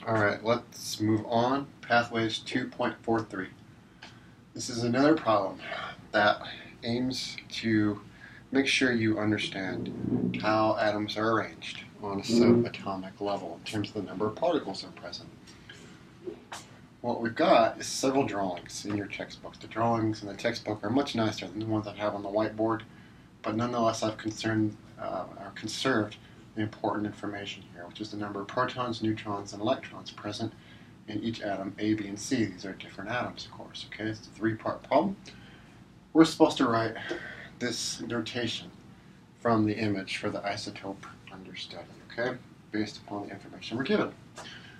Alright, let's move on. Pathways 2.43. This is another problem that aims to make sure you understand how atoms are arranged on a subatomic level in terms of the number of particles that are present. What we've got is several drawings in your textbooks. The drawings in the textbook are much nicer than the ones I have on the whiteboard, but nonetheless I've conserved the important information here, which is the number of protons, neutrons, and electrons present in each atom A, B, and C. These are different atoms, of course. Okay, it's a three-part problem. We're supposed to write this notation from the image for the isotope under study, okay, based upon the information we're given.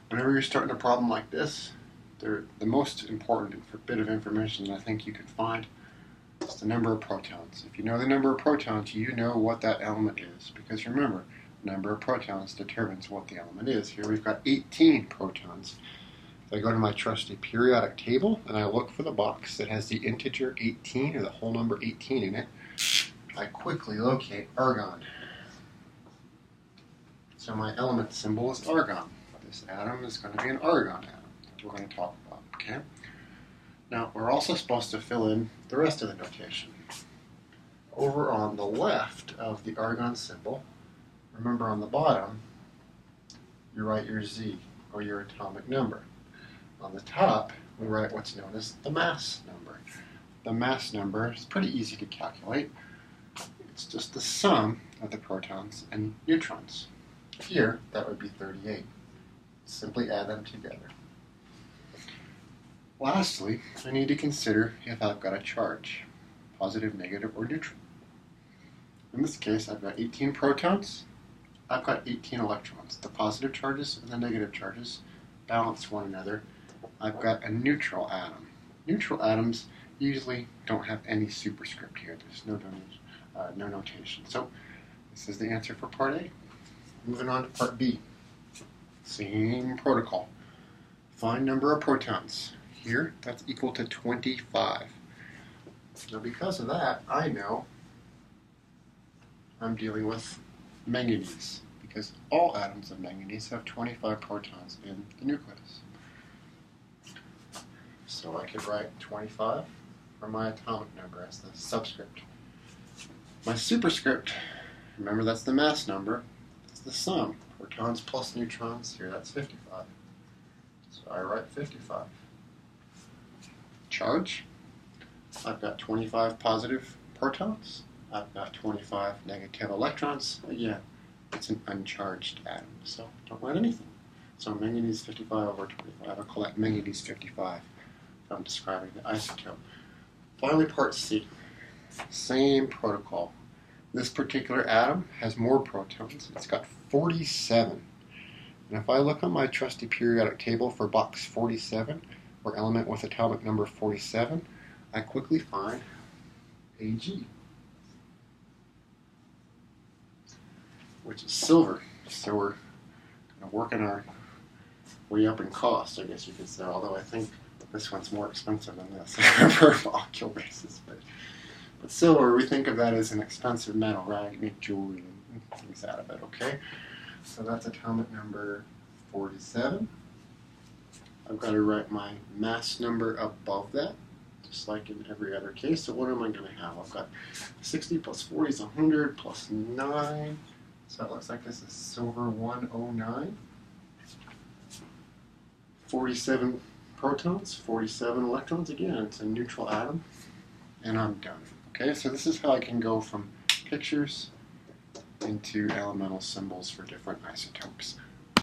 Whenever you're starting a problem like this, the most important bit of information that I think you can find is the number of protons. If you know the number of protons, you know what that element is, because remember, number of protons determines what the element is. Here we've got 18 protons. If I go to my trusty periodic table and I look for the box that has the integer 18 or the whole number 18 in it, I quickly locate argon. So my element symbol is argon. This atom is going to be an argon atom that we're going to talk about. Okay. Now we're also supposed to fill in the rest of the notation. Over on the left of the argon symbol, remember on the bottom, you write your Z, or your atomic number. On the top, we write what's known as the mass number. The mass number is pretty easy to calculate. It's just the sum of the protons and neutrons. Here, that would be 38. Simply add them together. Lastly, I need to consider if I've got a charge, positive, negative, or neutral. In this case, I've got 18 protons, I've got 18 electrons. The positive charges and the negative charges balance one another. I've got a neutral atom. Neutral atoms usually don't have any superscript here. There's no notation. So this is the answer for part A. Moving on to part B. Same protocol. Find number of protons. Here, that's equal to 25. Now because of that, I know I'm dealing with manganese, because all atoms of manganese have 25 protons in the nucleus. So I could write 25 for my atomic number as the subscript. My superscript, remember that's the mass number, it's the sum. Protons plus neutrons, here that's 55. So I write 55. Charge, I've got 25 positive protons. I've got 25 negative electrons. Again, it's an uncharged atom, so don't write anything. So manganese 55 over 25. I'll call that manganese 55 if I'm describing the isotope. Finally, part C. Same protocol. This particular atom has more protons. It's got 47. And if I look on my trusty periodic table for box 47, or element with atomic number 47, I quickly find Ag, which is silver. So we're kind of working our way up in cost, I guess you could say, although I think this one's more expensive than this for a molecule basis. But silver, we think of that as an expensive metal, right? You make jewelry and things out of it, okay? So that's atomic number 47. I've got to write my mass number above that, just like in every other case. So what am I going to have? I've got 60 plus 40 is 100 plus 9. So it looks like this is silver 109. 47 protons, 47 electrons. Again, it's a neutral atom. And I'm done. Okay, so this is how I can go from pictures into elemental symbols for different isotopes.